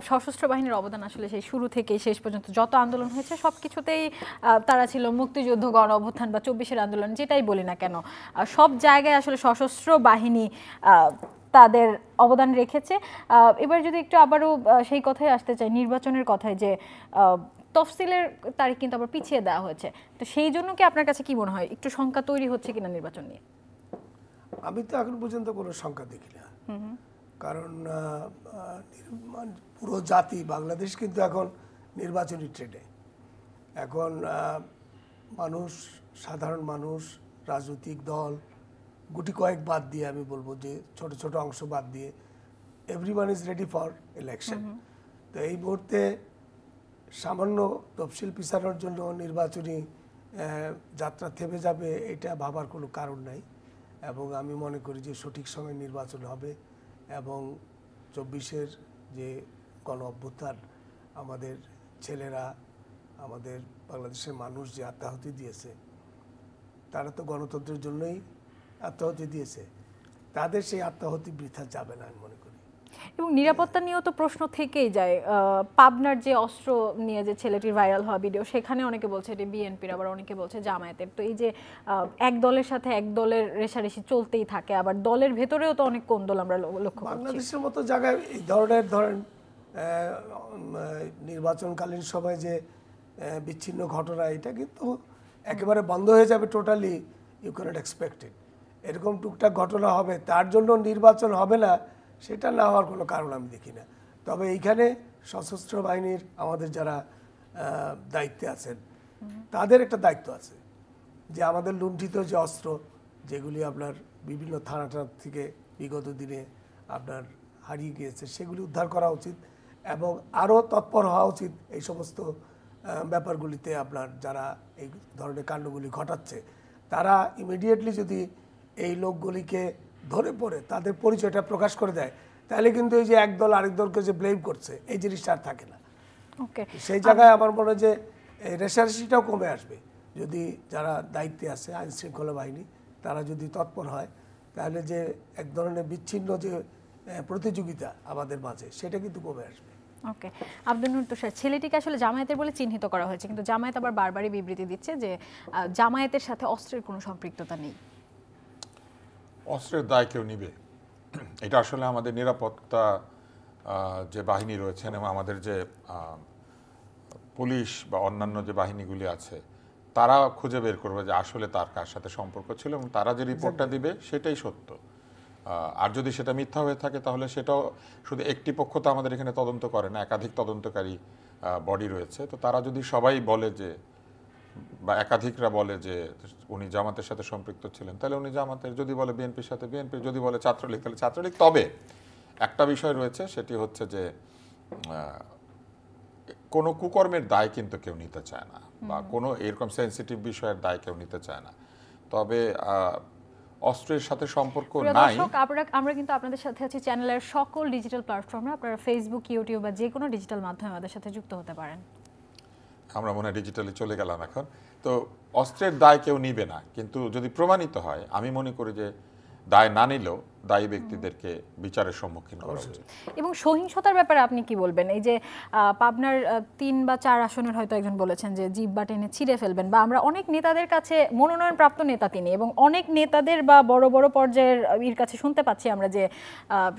সশস্ত্র বাহিনীর অবদান আসলে সেই শুরু থেকে শেষ পর্যন্ত যত আন্দোলন হয়েছে সব কিছুতেই তারা ছিল, মুক্তিযুদ্ধ, গণ অভ্যুত্থান বা 24-এর আন্দোলন, যেটাই বলি না কেন, সব জায়গায় আসলে সশস্ত্র বাহিনী তাদের অবদান রেখেছে। এবার যদি একটু আবারও সেই কথাই আসতে চাই, নির্বাচনের কথায়, যে তফসিলের তারিখ কিন্তু আবার পিছিয়ে দেওয়া হয়েছে, তো সেই জন্য কি আপনার কাছে কি মনে হয় একটু শঙ্কা তৈরি হচ্ছে কিনা নির্বাচন নিয়ে? আমি তো এখন পর্যন্ত কোনো শঙ্কা দেখি না, কারণ পুরো জাতি বাংলাদেশ কিন্তু এখন নির্বাচনী ট্রেডে। এখন মানুষ, সাধারণ মানুষ, রাজনৈতিক দল গুটি কয়েক বাদ দিয়ে, আমি বলবো যে ছোট ছোট অংশ বাদ দিয়ে, everyone is ready for election. তো এই মুহূর্তে সামান্য তফসিল পিছানোর জন্য নির্বাচনী যাত্রা থেমে যাবে, এটা ভাবার কোনো কারণ নাই। এবং আমি মনে করি যে সঠিক সময় নির্বাচন হবে, এবং 24-এর যে গণ অভ্যুত্থান, আমাদের ছেলেরা, আমাদের বাংলাদেশের মানুষ যে আত্মাহুতি দিয়েছে, তারা তো গণতন্ত্রের জন্যই আত্মাহুতি দিয়েছে, তাদের সেই আত্মাহুতি বৃথা যাবে না আমি মনে করি। এবং নিরাপত্তা নিয়েও তো প্রশ্ন থেকেই যায়। পাবনার যে অস্ত্র নিয়ে যে ছেলেটির ভাইরাল হওয়া ভিডিও, সেখানে অনেকে বলছে এটি বিএনপির, আবার অনেকে বলছে জামায়াতের। তো এই যে এক দলের সাথে এক দলের রেষারেষি চলতেই থাকে, আবার দলের ভেতরেও তো অনেক কোন্দল আমরা লক্ষ্য করছি। বাংলাদেশের মতো জায়গায় এই ধরনের নির্বাচনকালীন সময় যে বিচ্ছিন্ন ঘটনা, এটা কিন্তু একেবারে বন্ধ হয়ে যাবে totally, you can't expect it. এরকম টুকটাক ঘটনা হবে, তার জন্য নির্বাচন হবে না, সেটা না হওয়ার কোনো কারণ আমি দেখি না। তবে এইখানে সশস্ত্র বাহিনীর আমাদের যারা দায়িত্বে আছেন তাদের একটা দায়িত্ব আছে যে আমাদের লুণ্ঠিত যে অস্ত্র যেগুলি আপনার বিভিন্ন থানা থেকে বিগত দিনে আপনার হারিয়ে গিয়েছে সেগুলি উদ্ধার করা উচিত এবং আরও তৎপর হওয়া উচিত এই সমস্ত ব্যাপারগুলিতে। আপনার যারা এই ধরনের কাণ্ডগুলি ঘটাচ্ছে তারা ইমিডিয়েটলি যদি এই লোকগুলিকে ধরে পড়ে তাদের পরিচয়টা প্রকাশ করে দেয় তাহলে কিন্তু এই যে একদল আরেক দলকে যে ব্লেম করছে এই জিনিসটা আর থাকে না। ওকে, সেই জায়গায় আমার মনে হয় যে রেশারেশিটাও কমে আসবে যদি যারা দায়িত্বে আছে আইন শৃঙ্খলা বাহিনী তারা যদি তৎপর হয় তাহলে যে এক ধরনের বিচ্ছিন্ন যে প্রতিযোগিতা আমাদের মাঝে সেটা কিন্তু কমে আসবে। ওকে, আব্দুল নূর তুষার, ছেলেটিকে আসলে জামায়াতের বলে চিহ্নিত করা হয়েছে, কিন্তু জামায়াত আবার বারবারই বিবৃতি দিচ্ছে যে জামায়াতের সাথে অস্ত্রের কোনো সম্পৃক্ততা নেই। অস্ত্রের দায় কেউ নিবে? এটা আসলে আমাদের নিরাপত্তা যে বাহিনী রয়েছেন এবং আমাদের যে পুলিশ বা অন্যান্য যে বাহিনীগুলি আছে তারা খুঁজে বের করবে যে আসলে তার কার সাথে সম্পর্ক ছিল এবং তারা যে রিপোর্টটা দিবে সেটাই সত্য। আর যদি সেটা মিথ্যা হয়ে থাকে তাহলে সেটাও শুধু একটি পক্ষ তো আমাদের এখানে তদন্ত করে না, একাধিক তদন্তকারী বডি রয়েছে। তো তারা যদি সবাই বলে যে বা একাধিকরা বলে যে উনি জামাতের সাথে সম্পৃক্ত ছিলেন তাহলে উনি জামাতের, যদি বলে বিএনপির সাথে বিএনপি, যদি বলে ছাত্রলীগ তাহলে ছাত্রলীগ। তবে একটা বিষয় রয়েছে, সেটি হচ্ছে যে কোনো কুকর্মের দায় কিন্তু কেউ নিতে চায় না বা কোনো এরকম সেন্সিটিভ বিষয়ের দায় কেউ নিতে চায় না। তবে অস্ত্রের সাথে সম্পর্ক নাই। আমরা কিন্তু আপনাদের সাথে আছি চ্যানেলের সকল ডিজিটাল প্ল্যাটফর্মে, আপনারা ফেসবুক, ইউটিউব বা যে কোনো ডিজিটাল মাধ্যমে আমাদের সাথে যুক্ত হতে পারেন। আমরা মনে হয় ডিজিটালি চলে গেলাম এখন। তো অস্ত্রের দায় কেউ নিবে না, কিন্তু যদি প্রমাণিত হয় আমি মনে করি যে দায় না নিলেও দায়ী ব্যক্তিদেরকে বিচারের সম্মুখীন করা উচিত। এবং সহিংসতার ব্যাপারে আপনি কি বলবেন? এই যে পাবনার 3 বা 4 আসনের হয়তো একজন বলেছেন যে জিহ্বা টেনে ছিঁড়ে ফেলবেন, বা আমরা অনেক নেতাদের কাছে, মনোনয়নপ্রাপ্ত নেতা তিনি, এবং অনেক নেতাদের বা বড় বড় পর্যায়ের এর কাছে শুনতে পাচ্ছি আমরা যে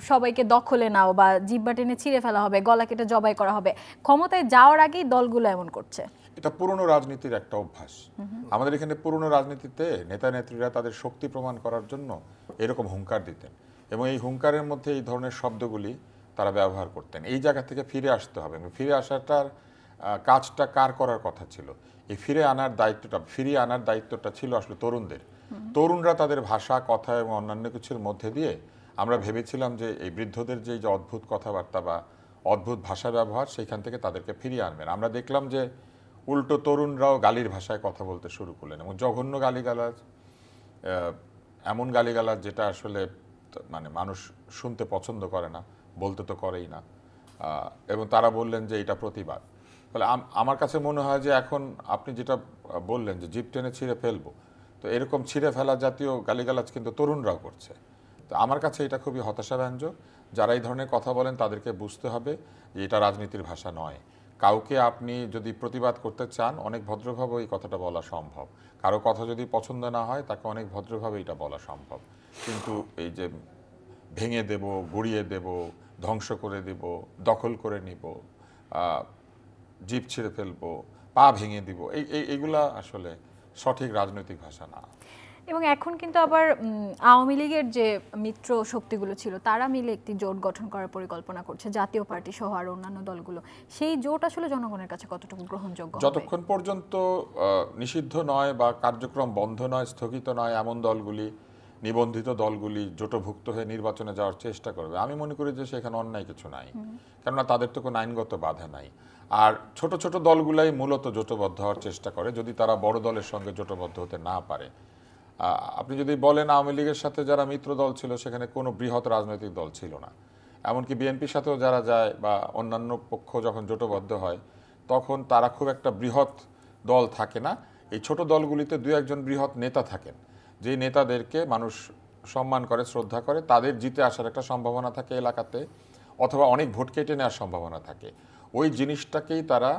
সবাইকে দখলে নাও বা জিহ্বা টেনে ছিঁড়ে ফেলা হবে, গলা কেটে জবাই করা হবে। ক্ষমতায় যাওয়ার আগেই দলগুলো এমন করছে। এটা পুরনো রাজনীতির একটা অভ্যাস। আমাদের এখানে পুরনো রাজনীতিতে নেতা নেত্রীরা তাদের শক্তি প্রমাণ করার জন্য এরকম হুঙ্কার দিতেন এবং এই হুঙ্কারের মধ্যে এই ধরনের শব্দগুলি তারা ব্যবহার করতেন। এই জায়গা থেকে ফিরে আসতে হবে। ফিরে আসাটার কাজটা কার করার কথা ছিল? এই ফিরিয়ে আনার দায়িত্বটা ছিল আসলে তরুণদের। তরুণরা তাদের ভাষা, কথা এবং অন্যান্য কিছুর মধ্যে দিয়ে আমরা ভেবেছিলাম যে এই বৃদ্ধদের যে অদ্ভুত কথাবার্তা বা অদ্ভুত ভাষা ব্যবহার সেইখান থেকে তাদেরকে ফিরিয়ে আনবেন। আমরা দেখলাম যে উল্টো তরুণরাও গালির ভাষায় কথা বলতে শুরু করলেন এবং জঘন্য গালিগালাজ, এমন গালিগালাজ যেটা আসলে মানে মানুষ শুনতে পছন্দ করে না, বলতে তো করেই না। এবং তারা বললেন যে এটা প্রতিবাদ। ফলে আমার কাছে মনে হয় যে এখন আপনি যেটা বললেন যে জিপ টেনে ছিঁড়ে ফেলবো, তো এরকম ছিঁড়ে ফেলা জাতীয় গালিগালাজ কিন্তু তরুণরাও করছে। তো আমার কাছে এটা খুবই হতাশাব্যঞ্জক। যারা এই ধরনের কথা বলেন তাদেরকে বুঝতে হবে যে এটা রাজনীতির ভাষা নয়। কাউকে আপনি যদি প্রতিবাদ করতে চান অনেক ভদ্রভাবে এই কথাটা বলা সম্ভব। কারো কথা যদি পছন্দ না হয় তাকে অনেক ভদ্রভাবে এটা বলা সম্ভব। কিন্তু এই যে ভেঙে দেব, গুড়িয়ে দেব, ধ্বংস করে দেব, দখল করে নিব, জিভ ছিঁড়ে ফেলবো, পা ভেঙে দিব, এইগুলা আসলে সঠিক রাজনৈতিক ভাষা না। এবং এখন কিন্তু আবার আওয়ামী লীগের যে মিত্র শক্তিগুলো ছিল তারা মিলে একটি জোট গঠন করার পরিকল্পনা করছে, জাতীয় পার্টি সহ আর অন্যান্য দলগুলো। সেই জোট আসলে জনগণের কাছে কতটুকু গ্রহণযোগ্য? যতক্ষণ পর্যন্ত নিষিদ্ধ নয় বা কার্যক্রম বন্ধ নয়, স্থগিত নয়, এমন দলগুলি, নিবন্ধিত দলগুলি জোটভুক্ত হয়ে নির্বাচনে যাওয়ার চেষ্টা করবে, আমি মনে করি যে সেখানে অন্যায় কিছু নাই। কেননা তাদের তো কোনো আইনগত বাধা নাই। আর ছোট ছোট দলগুলাই মূলত জোটবদ্ধ হওয়ার চেষ্টা করে যদি তারা বড় দলের সঙ্গে জোটবদ্ধ হতে না পারে। আপনি যদি বলেন আওয়ামী লীগের সাথে যারা মিত্র দল ছিল সেখানে কোনো বৃহৎ রাজনৈতিক দল ছিল না। এমনকি বিএনপির সাথেও যারা যায় বা অন্যান্য পক্ষ যখন জোটবদ্ধ হয় তখন তারা খুব একটা বৃহৎ দল থাকে না। এই ছোট দলগুলিতে 2-1 বৃহৎ নেতা থাকেন, যে নেতাদেরকে মানুষ সম্মান করে, শ্রদ্ধা করে, তাদের জিতে আসার একটা সম্ভাবনা থাকে এলাকাতে, অথবা অনেক ভোট কেটে নেওয়ার সম্ভাবনা থাকে। ওই জিনিসটাকেই তারা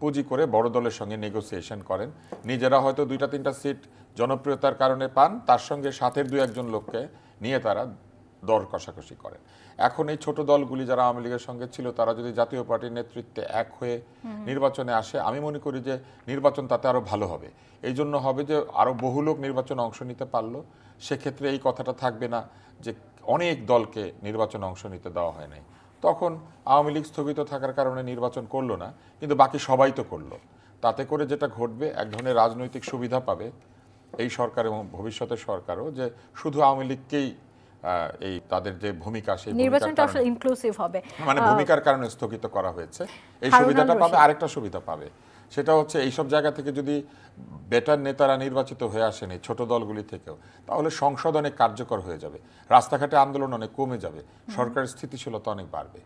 পুঁজি করে বড় দলের সঙ্গে নেগোসিয়েশন করেন। নিজেরা হয়তো 2-3টা সিট জনপ্রিয়তার কারণে পান, তার সঙ্গে সাথের 2-1 লোককে নিয়ে তারা দর কষাকষি করেন। এখন এই ছোট দলগুলি যারা আওয়ামী লীগের সঙ্গে ছিল তারা যদি জাতীয় পার্টির নেতৃত্বে এক হয়ে নির্বাচনে আসে, আমি মনে করি যে নির্বাচন তাতে আরও ভালো হবে। এই জন্য হবে যে আরও বহু লোক নির্বাচনে অংশ নিতে পারলো। সেক্ষেত্রে এই কথাটা থাকবে না যে অনেক দলকে নির্বাচনে অংশ নিতে দেওয়া হয় নাই। তখন আওয়ামী লীগ স্থগিত থাকার কারণে নির্বাচন করলো না, কিন্তু বাকি সবাই তো করলো। তাতে করে যেটা ঘটবে, এক ধরনের রাজনৈতিক সুবিধা পাবে এই সরকার এবং ভবিষ্যতের সরকারও, যে শুধু আওয়ামী লীগকেই এই তাদের যে ভূমিকা, সেই নির্বাচনটা আসলে ইনক্লুসিভ হবে, মানে ভূমিকার কারণে স্থগিত করা হয়েছে, এই হারুন সুবিধাটা আল পাবে। রশিদ। আরেকটা সুবিধা পাবে, সেটা হচ্ছে এইসব জায়গা থেকে যদি বেটার নেতারা নির্বাচিত হয়ে আসেন এই ছোট দলগুলি থেকেও, তাহলে সংসদ অনেক কার্যকর হয়ে যাবে, রাস্তাঘাটে আন্দোলন অনেক কমে যাবে, সরকারের স্থিতিশীলতা অনেক বাড়বে।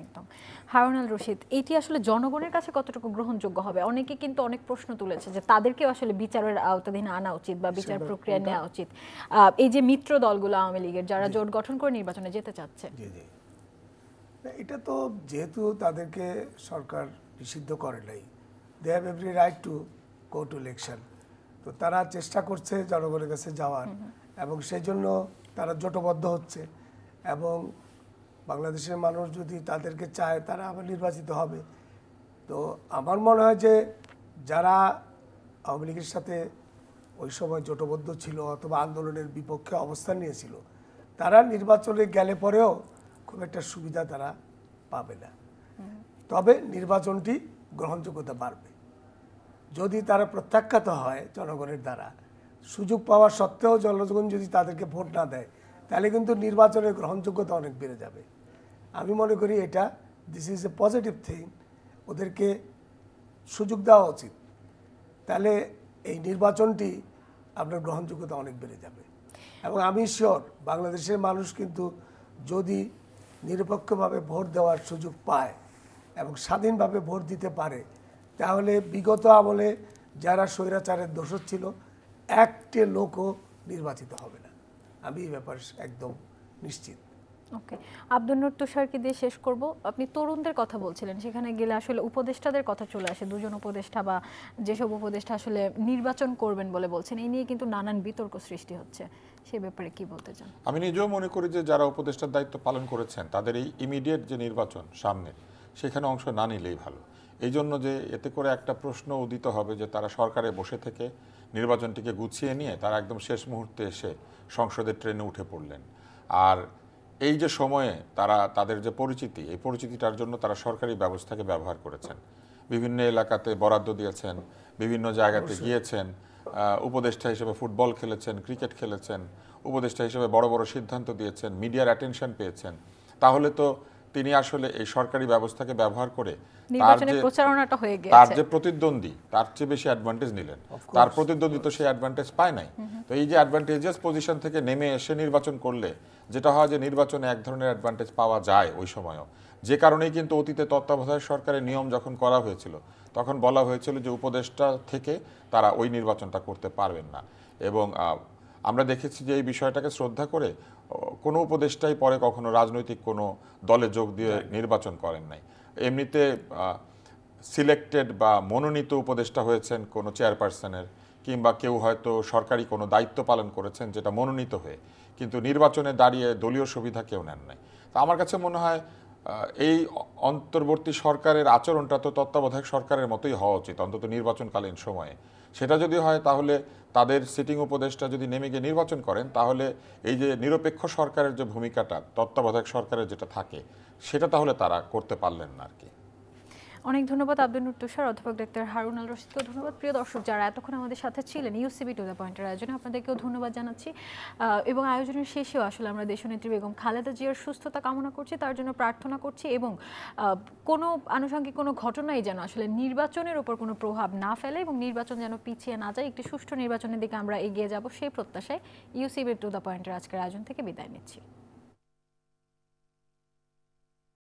একদম। হারুন আল রশিদ, এটি আসলে জনগণের কাছে কতটুকু গ্রহণযোগ্য হবে? অনেকে কিন্তু অনেক প্রশ্ন তুলেছে যে তাদেরকেও আসলে বিচারের আওতাধীন আনা উচিত বা বিচার প্রক্রিয়া নেওয়া উচিত, এই যে মিত্র দলগুলো আওয়ামী লীগের যারা জোট গঠন করে নির্বাচনে যেতে চাচ্ছে। জি জি, এটা তো যেহেতু তাদেরকে সরকার নিষিদ্ধ করে নাই, they have every right to go to election. তো তারা চেষ্টা করছে জনগণের কাছে যাওয়ার, এবং সেই জন্য তারা জোটবদ্ধ হচ্ছে, এবং বাংলাদেশের মানুষ যদি তাদেরকে চায় তারা আবার নির্বাচিত হবে। তো আমার মনে হয় যে যারা আওয়ামী লীগের সাথে ওই সময় জোটবদ্ধ ছিল অথবা আন্দোলনের বিপক্ষে অবস্থান নিয়েছিল, তারা নির্বাচনে গেলে পরেও খুব একটা সুবিধা তারা পাবে না। তবে নির্বাচনটি গ্রহণযোগ্যতা বাড়বে যদি তারা প্রত্যাখ্যাত হয় জনগণের দ্বারা। সুযোগ পাওয়া সত্ত্বেও জনগণ যদি তাদেরকে ভোট না দেয়, তাহলে কিন্তু নির্বাচনের গ্রহণযোগ্যতা অনেক বেড়ে যাবে। আমি মনে করি এটা this is a positive thing, ওদেরকে সুযোগ দেওয়া উচিত, তাহলে এই নির্বাচনটি আপনার গ্রহণযোগ্যতা অনেক বেড়ে যাবে। এবং আমি শিওর বাংলাদেশের মানুষ কিন্তু যদি নিরপেক্ষভাবে ভোট দেওয়ার সুযোগ পায় এবং স্বাধীনভাবে ভোট দিতে পারে, তাহলে বিগত আমলে যারা স্বৈরাচারের দোষর ছিল একটি লোকও নির্বাচিত হবে না। আমি এই ব্যাপারে একদম নিশ্চিত। ওকে, আব্দুল নূর তুষারকে দিয়ে শেষ করব। আপনি তরুণদের কথা বলছিলেন, সেখানে গেলে আসলে উপদেষ্টাদের কথা চলে আসে, দুজন উপদেষ্টা বা যেসব উপদেষ্টা আসলে নির্বাচন করবেন বলে বলছেন, এই নিয়ে কিন্তু নানান বিতর্ক সৃষ্টি হচ্ছে, সে ব্যাপারে কি বলতে চান? আমি নিজেও মনে করি যে যারা উপদেষ্টার দায়িত্ব পালন করেছেন তাদের এই ইমিডিয়েট যে নির্বাচন সামনে, সেখানে অংশ না নিলেই ভালো। এই জন্য যে এতে করে একটা প্রশ্ন উদিত হবে যে তারা সরকারে বসে থেকে নির্বাচনটিকে গুছিয়ে নিয়ে তারা একদম শেষ মুহূর্তে এসে সংসদের ট্রেনে উঠে পড়লেন। আর এই যে সময়ে তারা তাদের যে পরিচিতি, এই পরিচিতিটার জন্য তারা সরকারি ব্যবস্থাকে ব্যবহার করেছেন, বিভিন্ন এলাকাতে বরাদ্দ দিয়েছেন, বিভিন্ন জায়গাতে গিয়েছেন, উপদেষ্টা হিসেবে ফুটবল খেলেছেন, ক্রিকেট খেলেছেন, উপদেষ্টা হিসেবে বড় বড় সিদ্ধান্ত দিয়েছেন, মিডিয়ার অ্যাটেনশন পেয়েছেন। তাহলে তো তিনি আসলে এই সরকারি ব্যবস্থাকে ব্যবহার করে তার যে প্রতিদ্বন্দ্বী তার চেয়ে বেশি অ্যাডভান্টেজ নিলেন। তার প্রতিদ্বন্দ্বী তো সেই অ্যাডভান্টেজ পায় নাই। তো এই যে অ্যাডভান্টেজিয়াস পজিশন থেকে নেমে এসে নির্বাচন করলে যেটা হয় যে নির্বাচনে এক ধরনের অ্যাডভান্টেজ পাওয়া যায় ওই সময়ও, যে কারণেই কিন্তু অতীতে তত্ত্বাবধায়ক সরকারের নিয়ম যখন করা হয়েছিল তখন বলা হয়েছিল যে উপদেষ্টা থেকে তারা ওই নির্বাচনটা করতে পারবেন না। এবং আমরা দেখেছি যে এই বিষয়টাকে শ্রদ্ধা করে কোনো উপদেষ্টাই পরে কখনো রাজনৈতিক কোনো দলে যোগ দিয়ে নির্বাচন করেন নাই। এমনিতে সিলেক্টেড বা মনোনীত উপদেষ্টা হয়েছেন কোনো চেয়ারপারসনের, কিংবা কেউ হয়তো সরকারি কোনো দায়িত্ব পালন করেছেন যেটা মনোনীত হয়ে, কিন্তু নির্বাচনে দাঁড়িয়ে দলীয় সুবিধা কেউ নেন নাই। তো আমার কাছে মনে হয় এই অন্তর্বর্তী সরকারের আচরণটা তো তত্ত্বাবধায়ক সরকারের মতোই হওয়া উচিত, অন্তত নির্বাচনকালীন সময়ে। সেটা যদি হয় তাহলে তাদের সিটিং উপদেষ্টা যদি নেমে গিয়ে নির্বাচন করেন, তাহলে এই যে নিরপেক্ষ সরকারের যে ভূমিকাটা তত্ত্বাবধায়ক সরকারের যেটা থাকে, সেটা তাহলে তারা করতে পারলেন না আর কি। অনেক ধন্যবাদ আব্দুল নূর তুষার, অধ্যাপক ডাক্তার হারুন আল রশিদকেও ধন্যবাদ। প্রিয় দর্শক যারা এতক্ষণ আমাদের সাথে ছিলেন ইউসিবি টু দ্য পয়েন্টের আয়োজনে, আপনাদেরকেও ধন্যবাদ জানাচ্ছি। এবং আয়োজনের শেষেও আসলে আমরা দেশনেত্রী বেগম খালেদা জিয়ার সুস্থতা কামনা করছি, তার জন্য প্রার্থনা করছি, এবং কোনো আনুষঙ্গিক কোনো ঘটনাই যেন আসলে নির্বাচনের উপর কোনো প্রভাব না ফেলে এবং নির্বাচন যেন পিছিয়ে না যায়, একটি সুষ্ঠু নির্বাচনের দিকে আমরা এগিয়ে যাব সেই প্রত্যাশায় ইউসিবি টু দ্য পয়েন্টের আজকের আয়োজন থেকে বিদায় নিচ্ছি।